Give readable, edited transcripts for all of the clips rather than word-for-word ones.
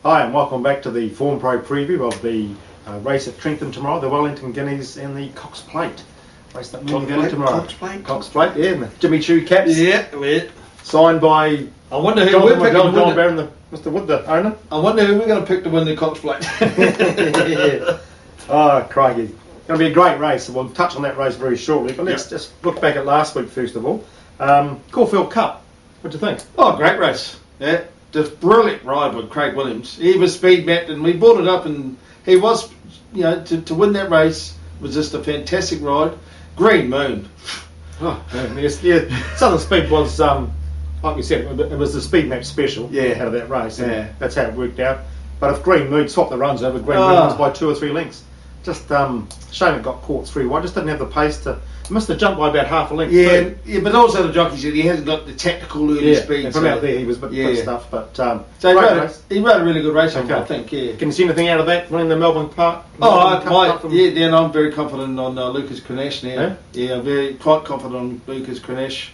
Hi and welcome back to the Form Pro preview of the race at Trentham tomorrow, the Wellington Guineas and the Cox Plate. Race that tomorrow. Cox Plate, yeah, and the Jimmy Choo caps. Yeah. Signed by I wonder who John we're Mr. Wood, the owner. I wonder who we're going to pick to win the Cox Plate. Yeah. Oh, crikey. Going to be a great race. We'll touch on that race very shortly, but let's just look back at last week first of all. Caulfield Cup, what do you think? Oh, great race. Yeah. Just brilliant ride with Craig Williams. He was speed mapped and we brought it up, and he was, to win that race was just a fantastic ride. Green Moon. Oh, yeah. Southern Speed was, like we said, it was the speed map special out of that race. Yeah. That's how it worked out. But if Green Moon swapped the runs over, Green Moon was by 2 or 3 lengths. Just shame it got caught 3 wide. Just didn't have the pace to. Missed the jump by about half a length. Yeah, but also the jockey said he hasn't got the tactical early speed. From out there he was a bit stuff. But so he rode a really good race, I think. Yeah. Can you see anything out of that winning the Melbourne Park? And I'm very confident on Lucas Cranesh now. Yeah, very quite confident on Lucas Cranesh.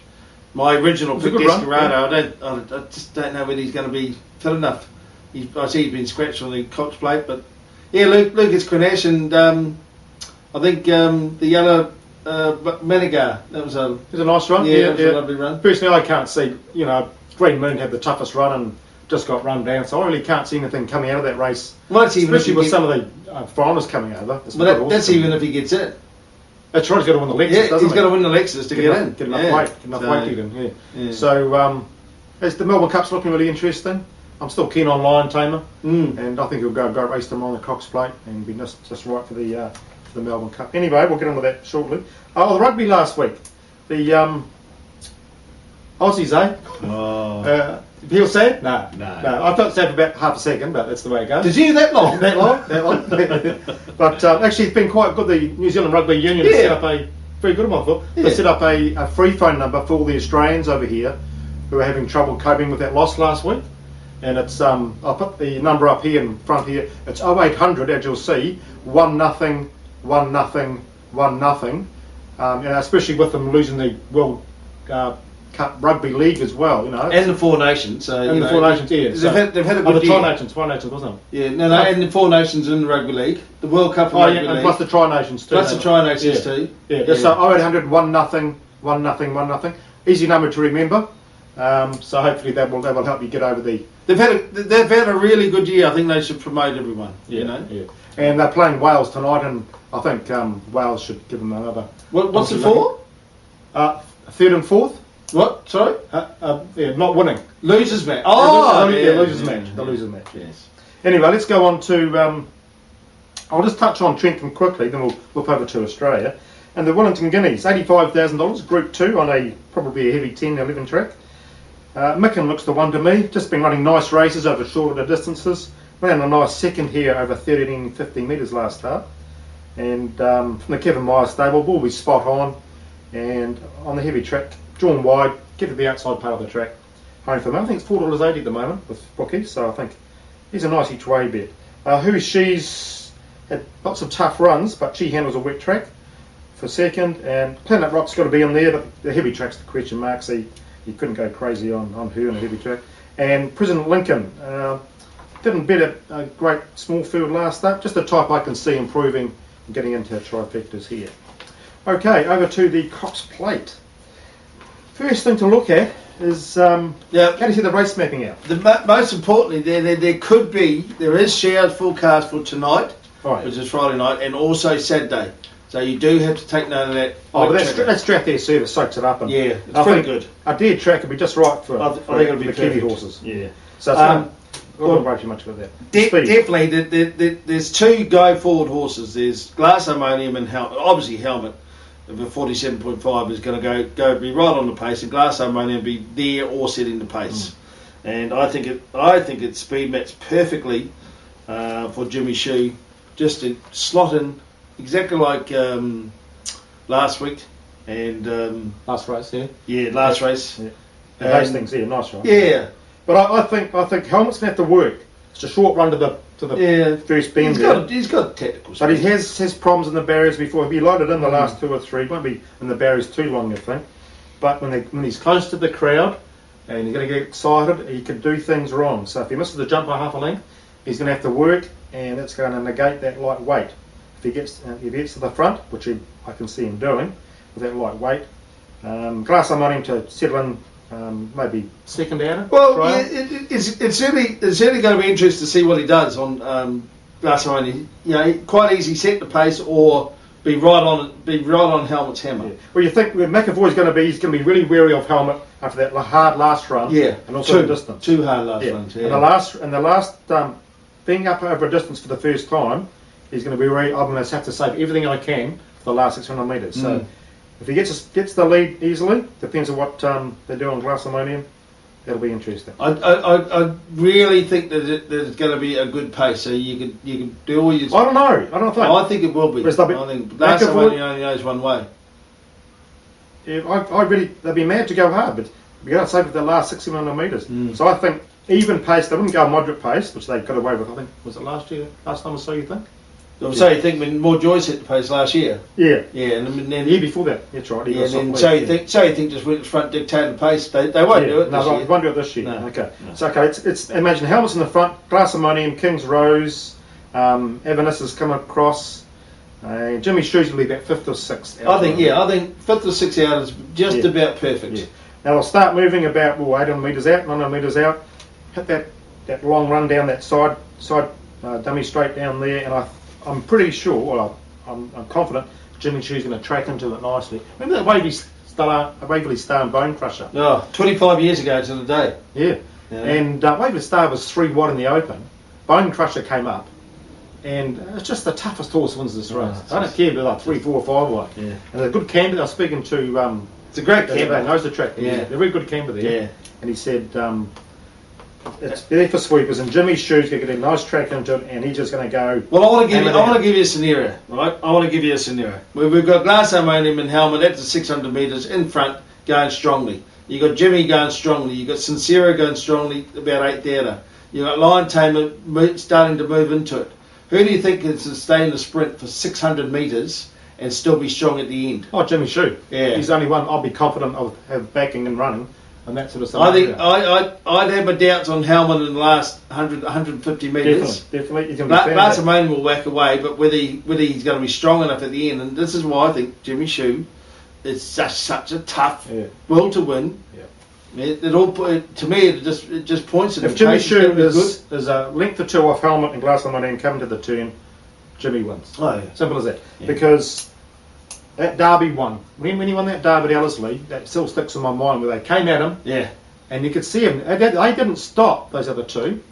My original pick, Desperado, I just don't know whether he's going to be fit enough. I see he's been scratched on the Cox Plate, but yeah, Lucas Cranesh and I think the yellow Menigar. That was a nice run. Yeah, it was a lovely run. Personally, I can't see. Green Moon had the toughest run and just got run down, so I really can't see anything coming out of that race. Well, that's especially with some of the foreigners coming over. But that's even if he gets in. That's right. He's got to win the Lexus. Yeah, he's got to win the Lexus to get in. Get enough weight. Get enough weight to get in. Yeah. So as the Melbourne Cup's looking really interesting. I'm still keen on Lion Tamer, and I think he'll go a great race tomorrow on the Cox Plate and be just right for the Melbourne Cup. Anyway, we'll get on with that shortly. The rugby last week, the Aussies, eh? Oh. Feel sad? No. I felt sad for about half a second, but that's the way it goes. Did you that long? that long. But actually, it's been quite good. The New Zealand Rugby Union has set up a very good one. I thought they set up a free phone number for all the Australians over here who are having trouble coping with that loss last week. And it's I'll put the number up here in front here. It's 0800, as you'll see, 1-0, 1-0, 1-0. Especially with them losing the World Cup Rugby League as well, And the Four Nations. The Four Nations, yeah. They've had a good year. Tri-Nations, wasn't it? Yeah, and the Four Nations in the Rugby League, the World Cup Rugby League, and plus the Tri-Nations too. too. Yeah. So 0800, 1-0, 1-0. Easy number to remember. So hopefully that will help you get over the. They've had a really good year. I think they should promote everyone. Yeah. And they're playing Wales tonight, and I think Wales should give them another. What's it for? 3rd and 4th. What? Sorry? Not winning. Losers match. Losers match. The losers match. Yes. Anyway, let's go on to. I'll just touch on Trentham quickly, then we'll whip over to Australia. And the Wellington Guineas, $85,000, Group 2 on probably a heavy 10-11 track. Micken looks the one to me. Just been running nice races over shorter distances. Ran a nice second here over 13-15 metres last start. And from the Kevin Myers stable, will be spot on. And on the heavy track, drawn wide, get to the outside part of the track. Home for him. I think it's $4.80 at the moment with bookies, so I think he's a nice each way bet. She's had lots of tough runs, but she handles a wet track for second. And Planet Rock's got to be in there, but the heavy track's the question mark. So you couldn't go crazy on her in a heavy track. And President Lincoln didn't bet a great small field last start. Just a type I can see improving and getting into trifectas here. Okay, over to the Cox Plate. First thing to look at is how do you see the race mapping out? Most importantly, there is showers forecast for tonight, which is Friday night, and also Saturday. So you do have to take note of that. But that Strathare service soaks it up. And it's pretty good. A deer track would be just right for the Kiwi horses. Yeah. So I won't worry too much about that. Definitely, there's 2 go-forward horses. There's Glass Ammonium and obviously Helmet. The 47.5 is going to be right on the pace, and Glass Ammonium be there or setting the pace. And I think it speed maps perfectly for Jimmy Choo, just to slot in exactly like last week and last race. Last race. Yeah. Those things, nice run. Yeah, but I think Helmet's going to have to work. It's a short run to the first bend. He's got technical speed. But he has problems in the barriers before. He'll be loaded in the last 2 or 3. Won't be in the barriers too long, I think. But when he's close to the crowd and he's going to get excited, he can do things wrong. So if he misses the jump by half a length, he's going to have to work, and it's going to negate that light weight. If he gets to the front, which I can see him doing with that light weight, Glass, I want him to settle in maybe second outer. Well, yeah, it's certainly going to be interesting to see what he does on Glass. Quite easy set the pace or be right on Helmet's hammer. Yeah. Well, you think McAvoy's going to be really wary of Helmet after that hard last run. Yeah, and also the distance. Two hard last runs. Yeah. And the last being up over a distance for the first time, he's going to be I'm going to have to save everything I can for the last 600 metres. So if he gets the lead easily, depends on what they do on Glass Ammonium, that'll be interesting. I really think that it's going to be a good pace. So you can do all your. I don't know. I think it will be. I think Glass Ammonium only knows one way. Yeah, I really they'd be mad to go hard, but we got to save for the last 600 metres. So I think even pace. They wouldn't go moderate pace, which they got away with. I think was it last time or so. You think? So you think when more Joyce hit the pace last year? Yeah. Yeah, and then the year before that. That's right. Yeah, and then so you think just went front dictated the pace. They won't do it. No, they won't do it this year. No. Okay. No. So it's imagine Helmet's in the front, Glass Ammonium, King's Rose, Evanis has come across. Jimmy Shoes will be about 5th or 6th. I think 5th or 6th out is just about perfect. Yeah. Now they'll start moving about 800 metres out, 900 metres out, hit that long run down that side dummy straight down there, and I'm pretty sure, well, I'm confident Jimmy Shoe's going to track into it nicely. Remember that Waverley Star and Bone Crusher? Oh, 25 years ago to the day. Yeah. And Waverley Star was 3 wide in the open. Bone Crusher came up, and it's just the toughest horse wins this race. I don't care if they're like 3, 4, 5 wide. Yeah. And they're good camper. I was speaking to... it's a great camper. Knows the track. Yeah. They're a very good camper there. Yeah. And he said... it's there for sweepers, and Jimmy's Shoes going to get a nice track into it, and he's just going to go. Well, I want to give you a scenario, right? I want to give you a scenario where we've got Glass Ammonium and Helmet at the 600 metres in front, going strongly. You got Jimmy going strongly. You got Sincero going strongly, about 8th outer. You got Lion Tamer starting to move into it. Who do you think can sustain the sprint for 600 metres and still be strong at the end? Oh, Jimmy Shoe. Yeah, he's the only one I'll be confident of have backing and running. And that sort of stuff. I think I'd have my doubts on Helmet in the last 150 metres. Definitely. Glass Ammonium will whack away, but whether he's going to be strong enough at the end, and this is why I think Jimmy Shoe is such a tough will to win. Yeah. To me it just points to if Jimmy Shoe is a length or 2 off Helmet and Glass Ammonium coming to the turn, Jimmy wins. Oh, yeah. Simple as that. Yeah. Because that Derby won. When he won that Derby at Ellerslie, that still sticks in my mind where they came at him. Yeah. And you could see him. They didn't stop, those other 2.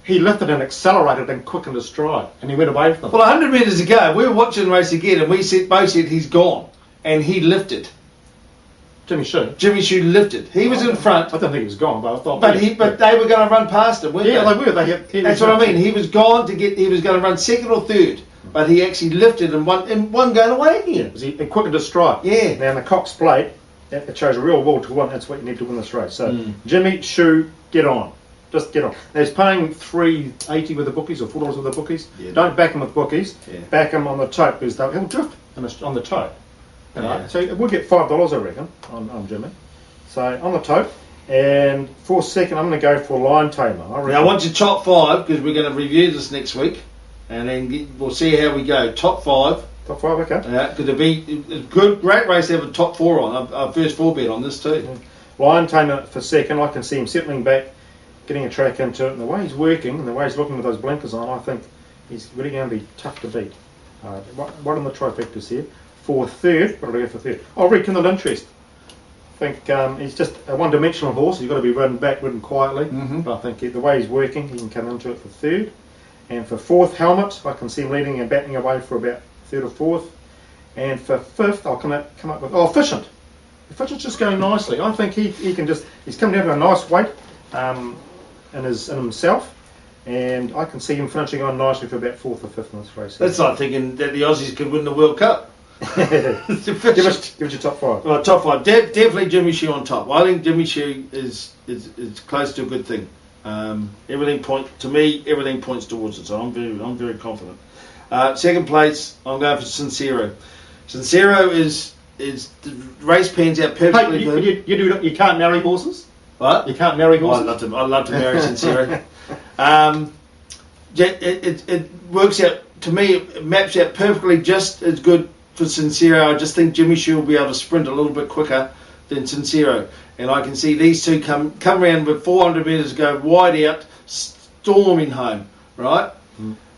He lifted and accelerated and quickened his stride. And he went away from them. Well, 100 metres ago, we were watching the race again and we both said he's gone. And he lifted. Jimmy Shoe? Jimmy Shoe lifted. He was in front. I don't think he was gone, but I thought... But they were going to run past him, weren't they? Yeah, they were. That's what I mean. He was gone he was going to run 2nd or 3rd. But he actually lifted and one going away again. He quickened his stride. Yeah. Now in the Cox Plate, it shows a real will to win. That's what you need to win this race. So Jimmy Shoe, get on. Just get on. Now he's paying $3.80 with the bookies or $4 with the bookies. Yeah. Don't back him with bookies. Yeah. Back him on the tote because he'll drift on the tote. Yeah. So we'll get $5 I reckon on Jimmy. So on the tote. And for second, I'm going to go for Lion Tamer. Now I want your top 5 because we're going to review this next week. And then we'll see how we go. Top 5. Top 5, okay. Yeah, could it be a great race to have a top 4 on. Our first 4 bet on this too. Lion Tamer for second. I can see him settling back, getting a track into it. And the way he's working and the way he's looking with those blinkers on, I think he's really going to be tough to beat. What on the trifectas here? For third, what do I go for third? I'll rekindle interest. I think he's just a one-dimensional horse. He's got to be ridden quietly. But I think the way he's working, he can come into it for third. And for fourth, Helmet, I can see him leading and batting away for about 3rd or 4th. And for 5th, I'll come up with Efficient. Efficient's just going nicely. I think he can he's come down to a nice weight in himself. And I can see him finishing on nicely for about 4th or 5th in this race. That's like thinking that the Aussies could win the World Cup. give us your top 5. Well, top 5. Definitely Jimmy Shoe on top. I think Jimmy Shoe is close to a good thing. Everything points towards it, so I'm very confident. Second place, I'm going for Sincero. Sincero is the race pans out perfectly. Hey, you can't marry horses. What? You can't marry horses. I'd love to marry Sincero. it works out, to me, it maps out perfectly just as good for Sincero. I just think Jimmy Shoe will be able to sprint a little bit quicker than Sincero. And I can see these two come around with 400 metres, go wide out, storming home, right?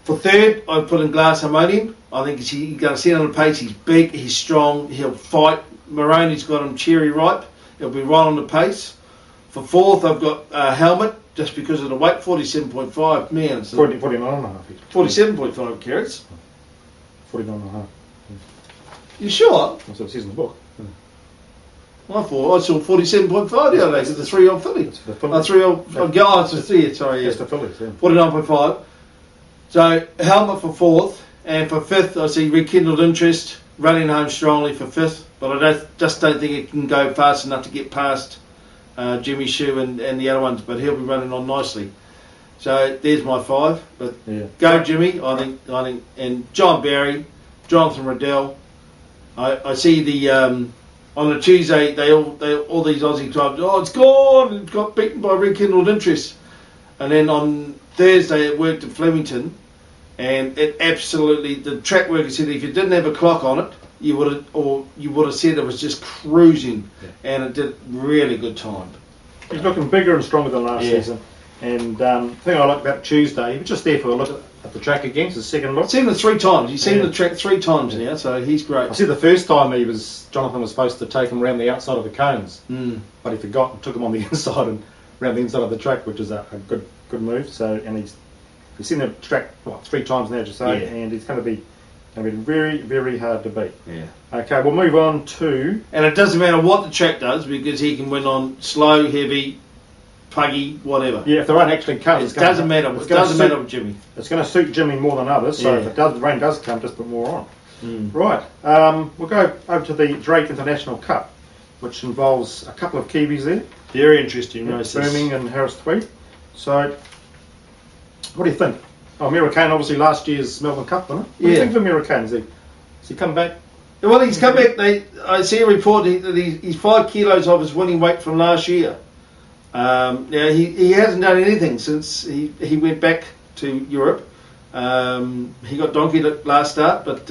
For third, I've put in Glass Harmonium. I think he's going to sit on the pace. He's big, he's strong, he'll fight. Maroney's got him cherry ripe. He'll be right on the pace. For fourth, I've got Helmet, just because of the weight, 47.5. Man, it's 49.5. 47.5 carats. 49.5. You sure? That's what it says in the book. I thought I saw 47.5 the other day. It's the 3-year-old filly. It's the filly. 3-year-old. Oh, it's a 3. Sorry, yeah. It's the fillies, yeah. 49.5. So Helmet for fourth, and for fifth, I see Rekindled Interest running home strongly for fifth. But I just don't think it can go fast enough to get past Jimmy Shoe and the other ones. But he'll be running on nicely. So there's my 5. But go Jimmy, I think, and John Barry, Jonathan Riddell. I see the on the Tuesday they all these Aussie clubs. Oh, it's gone! It got beaten by Rekindled Interest. And then on Thursday it worked at Flemington, and it absolutely, the track worker said if you didn't have a clock on it, you would have said it was just cruising, and it did really good time. He's looking bigger and stronger than last season. And the thing I like about Tuesday, he was just there for a look at the track again, his second look. I've seen it 3 times. He's seen the track 3 times now, so he's great. I see the first time Jonathan was supposed to take him around the outside of the cones, but he forgot and took him on the inside and around the inside of the track, which is a good move. So, and he's seen the track 3 times now, just say, and he's going to be very, very hard to beat. Yeah. Okay, we'll move on to, and it doesn't matter what the track does because he can win on slow, heavy, puggy, whatever. Yeah, if the rain actually comes, it doesn't matter. It doesn't matter with Jimmy. It's going to suit Jimmy more than others. So if the rain does come, just put more on. Right. We'll go over to the Drake International Cup, which involves a couple of Kiwis there. Very interesting races. Birmingham and Harris Tweed. So, what do you think? Oh, American, obviously last year's Melbourne Cup winner. What do you think of American? Has he come back? Well, he's come back. I see a report that he's 5 kilos off his winning weight from last year. He hasn't done anything since he went back to Europe. He got donkeyed at last start, but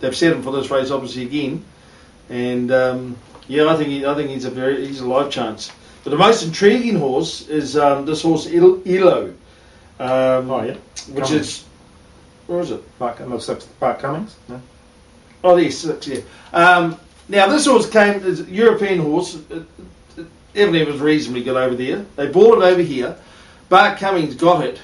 they've set him for this race obviously again. And I think he's a live chance. But the most intriguing horse is this horse Elo. Which Cummings. is, where is it? Bart Cummings? No? Oh, there's 6, yeah. Now this horse came as a European horse. Evidently was reasonably good over there. They brought it over here. Bart Cummings got it,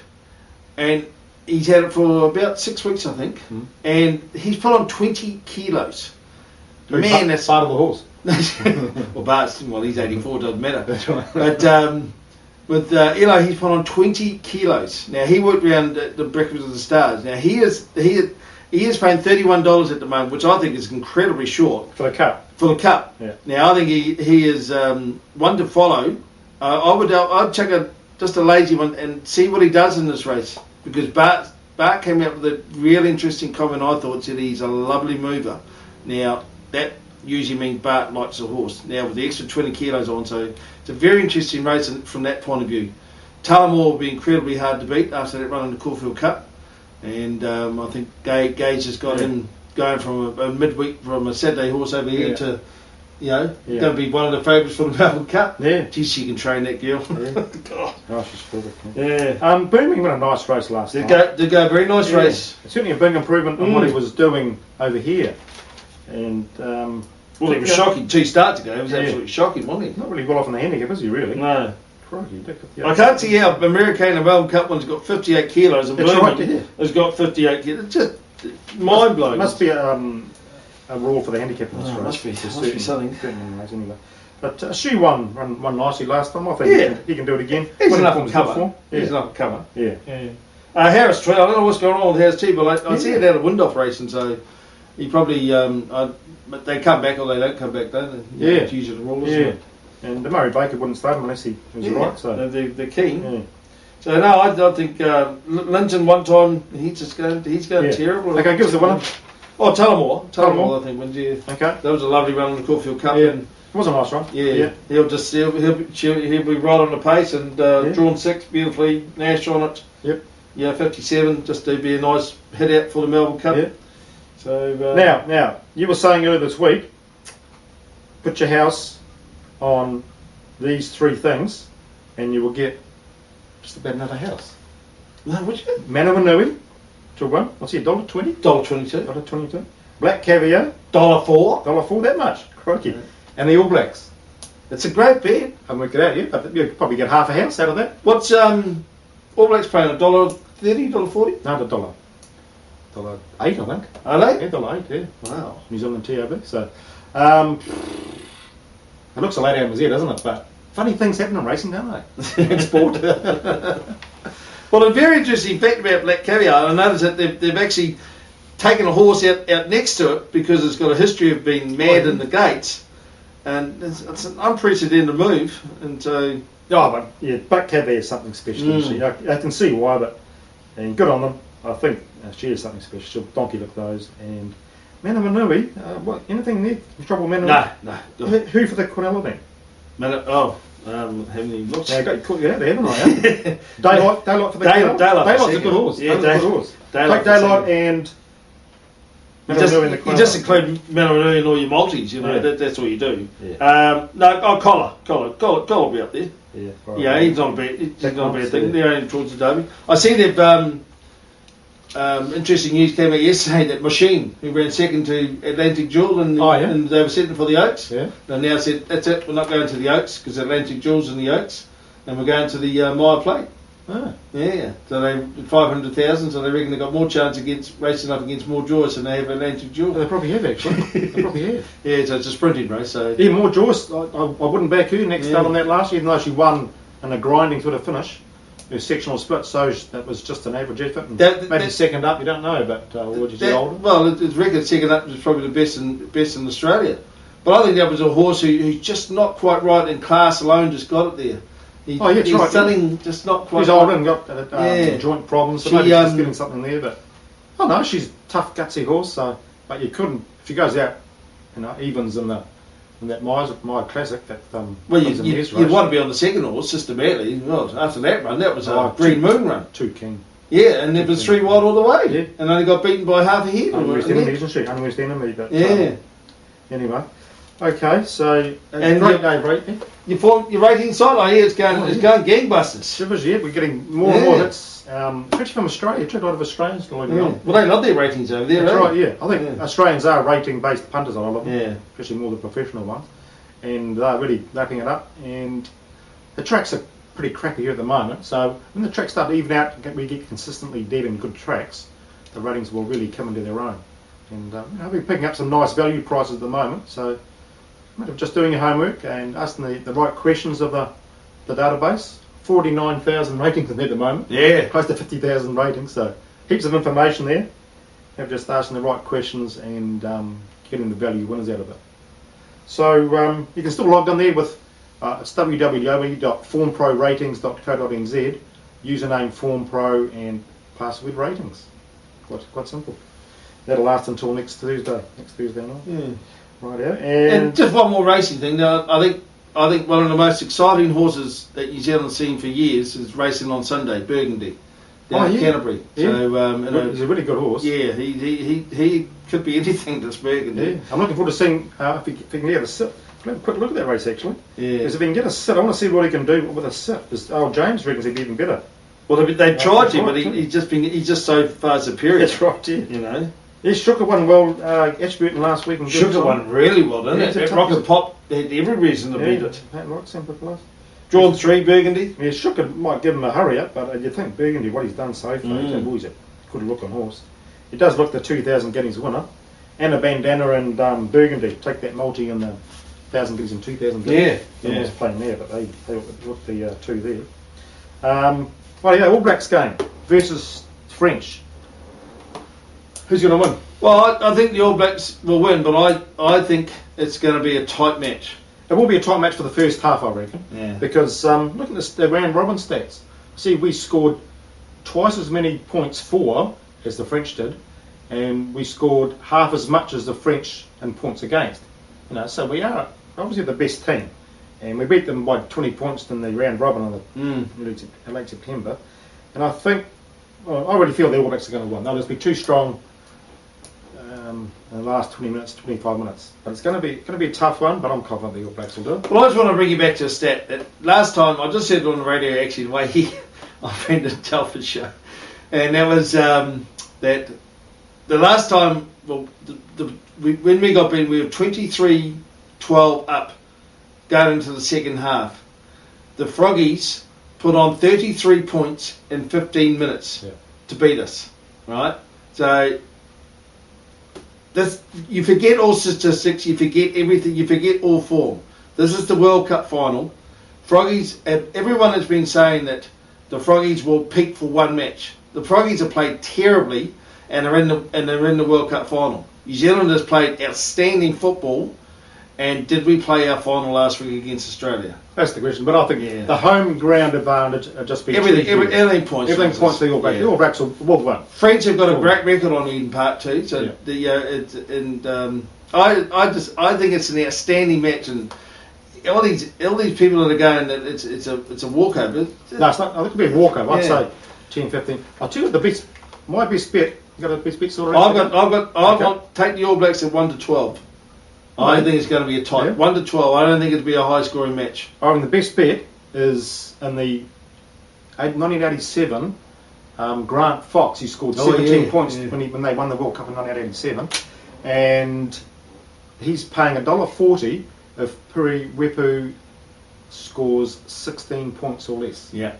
and he's had it for about 6 weeks, I think. And he's put on 20 kilos. Man, that's part of the horse. Well, he's 84, doesn't matter. That's right. But with Elo, he's put on 20 kilos. Now he worked around the Breakfast of the Stars. Now he is paying $31 at the moment, which I think is incredibly short For the Cup. for the Cup. Yeah. Now I think he is one to follow. I'd check just a lazy one and see what he does in this race, because Bart came out with a real interesting comment. I thought, said he's a lovely mover. Now that usually means Bart likes the horse. Now with the extra 20 kilos on, so it's a very interesting race from that point of view. Tullamore will be incredibly hard to beat after that run in the Caulfield Cup, and I think Gage has got him going from a midweek, from a Saturday horse over here to, going to be one of the favourites for the Melbourne Cup. Yeah. Geez, she can train that girl. God. Oh, she's perfect. Yeah. Birmingham won a nice race last time. They go very nice race. It's certainly a big improvement on what he was doing over here. And it was shocking. 2 starts ago, it was absolutely shocking, wasn't it? Not really well off in the handicap, is he really? No. Crikey, I can't see how American and Melbourne Cup one's got 58 kilos and Birmingham has got 58 kilos. It's just mind blowing. It must be a rule for the handicap in this race. Must be something. Anyway. But Shoe won nicely last time. I think he can do it again. He's an up-and-comer. He's an up-and-comer. Yeah. Harris Tweed, I don't know what's going on with Harris Tweed, but I see it out of Windhoff racing, so he probably, but they come back or they don't come back, don't they? It's usually the rule, isn't it? And Murray Baker wouldn't start him unless he was right. So they're keen. Yeah. So no, I think Linton one time he's going terrible. Okay, give us the winner. Oh, Tullamore, I think wins. Yeah. Okay. That was a lovely run in the Caulfield Cup. Yeah. It was a nice run. Yeah. He'll be right on the pace and drawn 6 beautifully, Nash on it. Yep. 57, just to be a nice hit out for the Melbourne Cup. Yeah. So Now, you were saying earlier this week, put your house on these 3 things, and you will get just about another house. no, which one? Manawanui to one. What's he? $1.20? $1.22. $1.22. Black caviar. $1.04. $1.04. That much. Crikey. Yeah. And the All Blacks. It's a great bet. I haven't worked it out yet, but you'll probably get half a house out of that. What's All Blacks paying? $1.30, $1.40? No, $1.08, I think. Are they? Yeah, $1.08. Yeah. Wow. New Zealand TOB. So, it looks a late out there, doesn't it? But funny things happen in racing, don't they? In sport. Well, a very interesting fact about Black Caviar, I noticed that they've actually taken a horse out next to it because it's got a history of being mad in the gates, and it's an unprecedented move. And so, but yeah, Black Caviar is something special. I can see why, and good on them. I think she is something special. She'll donkey look those. And Manawanui, what, anything there? Trouble Manawanui? No. Who for the Quinella then? Haven't even looked. Yeah, I got caught you out there, haven't I? Daylight for the Quinella? Daylight's a good horse. Yeah, Daylight's a good horse. Daylight Take Daylight and Manawanui in the Quinella. You just include Manawanui in all your multis, you know, that's all you do. Yeah. Collar will be up there. Yeah, right. Yeah, he's not a bad thing. They're only towards the Derby. I see they've interesting news came out yesterday that Machine, who ran second to Atlantic Jewel, and they were setting for the Oaks. Yeah. They now said, that's it, we're not going to the Oaks because Atlantic Jewel's in the Oaks, and we're going to the Myer Plate. Ah. Yeah, so they 500,000, so they reckon they've got more chance against racing up against more Joyce than they have Atlantic Jewel. Well, they probably have actually. They probably have. Yeah, so it's a sprinting race. So yeah, more Joyce. I wouldn't back her next start on that last year, even though she won in a grinding sort of finish. Her sectional split, so that was just an average effort. And maybe second up, you don't know, but would you say older? Well, it's reckoned second up was probably the best in Australia. But I think that was a horse who's just not quite right in class alone, just got it there. He's right. Selling just not quite. She's older and got joint problems, so maybe she's getting something there. But no, she's a tough, gutsy horse. So, but you couldn't if she goes out, evens in that Myer Classic. That well, you'd want to be on the second horse systematically. Well, after that run, that was a Green Moon run. 2 King. Yeah, and it was 3 wide all the way. Yeah. And only got beaten by half a head. Unwest enemy, isn't she? Unwest enemy. But yeah. Anyway, okay. So and great day rating. Your rating side, I hear it's going gangbusters. Yeah, we're getting more and more hits, especially from Australia. A lot of Australians going on. Well, they love their ratings over there. That's right. Yeah, I think Australians are rating-based punters. I love them. Yeah, especially more the professional ones, and they're really lapping it up. And the tracks are pretty crappy here at the moment. So when the tracks start to even out, we get consistently dead and good tracks. The ratings will really come into their own. And we're picking up some nice value prices at the moment. So. Just doing your homework and asking the right questions of the database. 49,000 ratings in there at the moment. Yeah. Close to 50,000 ratings, so heaps of information there. Have just asking the right questions and getting the value winners out of it. So you can still log on there with it's www.formproratings.co.nz, username formpro and password ratings. Quite simple. That'll last until next Thursday night. Yeah. Right out. And just one more racing thing. Now, I think one of the most exciting horses that New Zealand's seen for years is racing on Sunday, Burgundy, down in Canterbury. Yeah. So he's a really good horse. Yeah, he could be anything this Burgundy. Yeah. I'm looking forward to seeing if he can get a sit. Have a quick look at that race actually. Yeah. Because if he can get a sit, I want to see what he can do with a sit. Because James reckons he'd be even better. Well, they've tried to, but he's just so far superior. That's right. Yeah. You know. Yeah, Shooker won well Ashburton last week. Shooker won really well, didn't it? Rocket Pop had every reason to beat it. That right, Semper Plus. Drawn 3, Burgundy. Yeah, Shooker might give him a hurry up, but you think Burgundy, what he's done so far, he's always a good looking horse. He does look the 2,000 Guineas winner. And a bandana and Burgundy. Take that multi in the 1,000 Guineas and 2,000 Guineas. Yeah. He's playing there, but they look the two there. All Blacks game versus French. Who's going to win? Well, I think the All Blacks will win, but I think it's going to be a tight match. It will be a tight match for the first half, I reckon. Yeah. Because look at the round robin stats. See, we scored twice as many points for as the French did, and we scored half as much as the French in points against. So we are obviously the best team, and we beat them by 20 points in the round robin on the late September. And I think Well, I really feel the All Blacks are going to win. They'll just be too strong in the last 20 minutes, 25 minutes. But it's going to be a tough one. But I'm confident the All Blacks will do it. Well, I just want to bring you back to a stat that last time I just said it on the radio. Actually, the way I friend at Telford show, and that was that the last time. Well, when we got beaten, we were 23-12 up, going into the second half. The Froggies put on 33 points in 15 minutes to beat us, right? So you forget all statistics, you forget everything, you forget all form. This is the World Cup final. Froggies, everyone has been saying that the Froggies will peak for one match. The Froggies have played terribly and they're in the World Cup final. New Zealand has played outstanding football. And did we play our final last week against Australia? That's the question. But I think the home ground advantage will just be everything points. Everything points to the All Blacks. The All Blacks will win. French have got a great record on Eden Park too. So I think it's an outstanding match, and all these people that are going that it's a walkover. No, it's not. I think it'll be a walkover. I'd say 10-15. I'll tell you what my best bet. You got a best bet sorted out? I've got take the All Blacks at 1-12. I think it's going to be a tight 1-12. I don't think it'll be a high scoring match. I mean, the best bet is in the 1987. Grant Fox, he scored 17 points when they won the World Cup in 1987, and he's paying $1.40 if Piri Wepu scores 16 points or less. Yeah.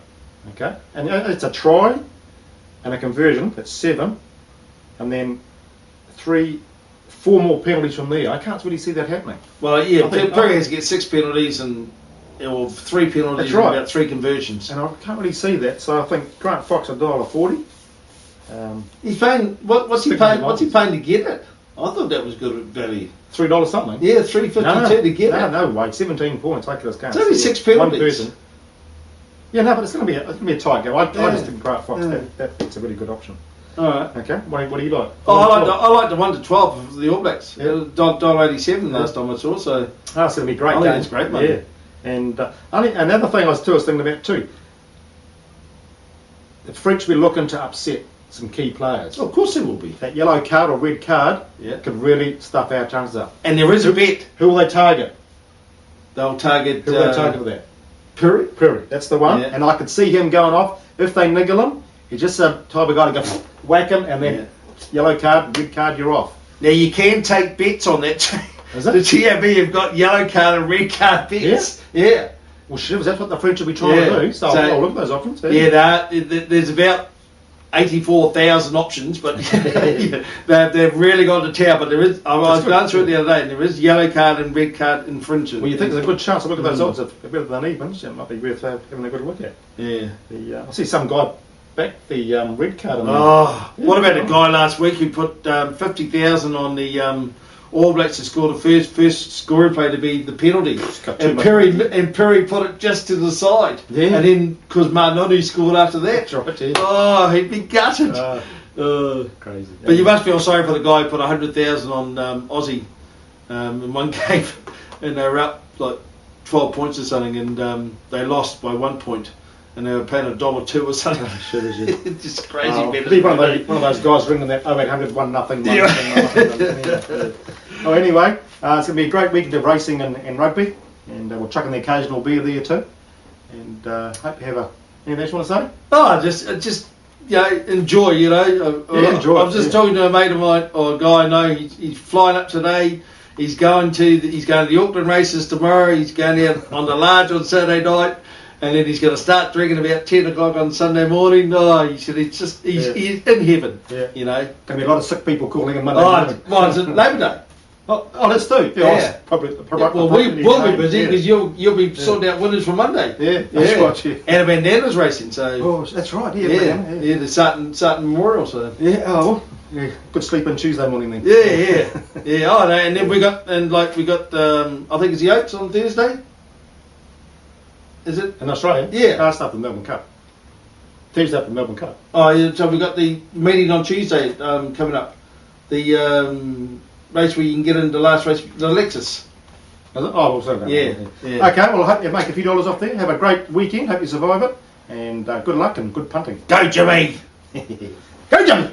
Okay. And it's a try and a conversion. It's 7, and then 4 more penalties from there. I can't really see that happening. Well, Piri has to get 6 penalties or 3 penalties and about 3 conversions. And I can't really see that, so I think Grant Fox $1.40. He's paying what's he paying? What's he paying to get it? I thought that was good value. $3 something. Yeah, $3.52 to get it. No way. 17 points. I just can't. It's only 6 penalties. One person. Yeah, no, but it's going to be a tight game. I just think Grant Fox that's a really good option. All right. Okay. What do you like? I like the 1-12 for the All Blacks. $1.87 last time I saw. So it's going to be a great game. It's great money. Yeah. And another thing I was thinking about too. The French will be looking to upset some key players. Oh, of course there will be. That yellow card or red card could really stuff our chances up. And there is a bet. Who will they target? They'll target. Who will they target for that? Piri. That's the one. Yeah. And I could see him going off. If they niggle him, he's just a type of guy to go whack him and then yellow card, red card, you're off. Now you can take bets on that too. Is it? The TAB have got yellow card and red card bets. Yeah. Well, shivers, that's what the French will be trying to do. So I'll look at those options. There's about 84,000 options, but they've really gone to town. But there is. I was going through it the other day, and there is yellow card and red card infringement. Well, you think there's a good chance to look at those odds if they're better than evens? It might be worth having a good look at. Yeah. I see some guy back the red card. What about a guy last week who put 50,000 on the All Blacks to score the first scoring play to be the penalty, and Piri put it just to the side, and then because Marnotti scored after that. That's right, he'd be gutted. Crazy. But you must feel sorry for the guy who put 100,000 on Aussie in one game, and they were up like 12 points or something, and they lost by 1 point. And they were paying $1.02 or something. It's just crazy. Be one of those guys ringing that 0800 1-0. Anyway, it's going to be a great weekend of racing and rugby, and we'll chuck in the occasional beer there too. And hope you have anything else you want to say? Just enjoy. Enjoy. I was just talking to a mate of mine, or a guy I know. He's flying up today. He's going to the Auckland races tomorrow. He's going out on the large on Saturday night. And then he's going to start drinking about 10 o'clock on Sunday morning. He said he's in heaven. Yeah. Going to be a lot of sick people calling him Monday morning. Well, it's Labour Day. Oh, that's too. Probably we'll be busy because you'll be sorting out winners for Monday. Yeah, that's right. Yeah. And a bandana's racing. So. That's right. The Sutton Memorial. So. Yeah. Good sleep on Tuesday morning then. Yeah. And then we got I think it's the Oaks on Thursday. Is it? In Australia? Yeah. Start the Melbourne Cup. Tuesday up the Melbourne Cup. Oh, yeah, so we've got the meeting on Tuesday coming up. The race where you can get into the last race, the Lexus. Is it? Oh, we'll see that. Yeah. Okay, well, I hope you make a few dollars off there. Have a great weekend. Hope you survive it. And good luck and good punting. Go, Jimmy! Go, Johnny!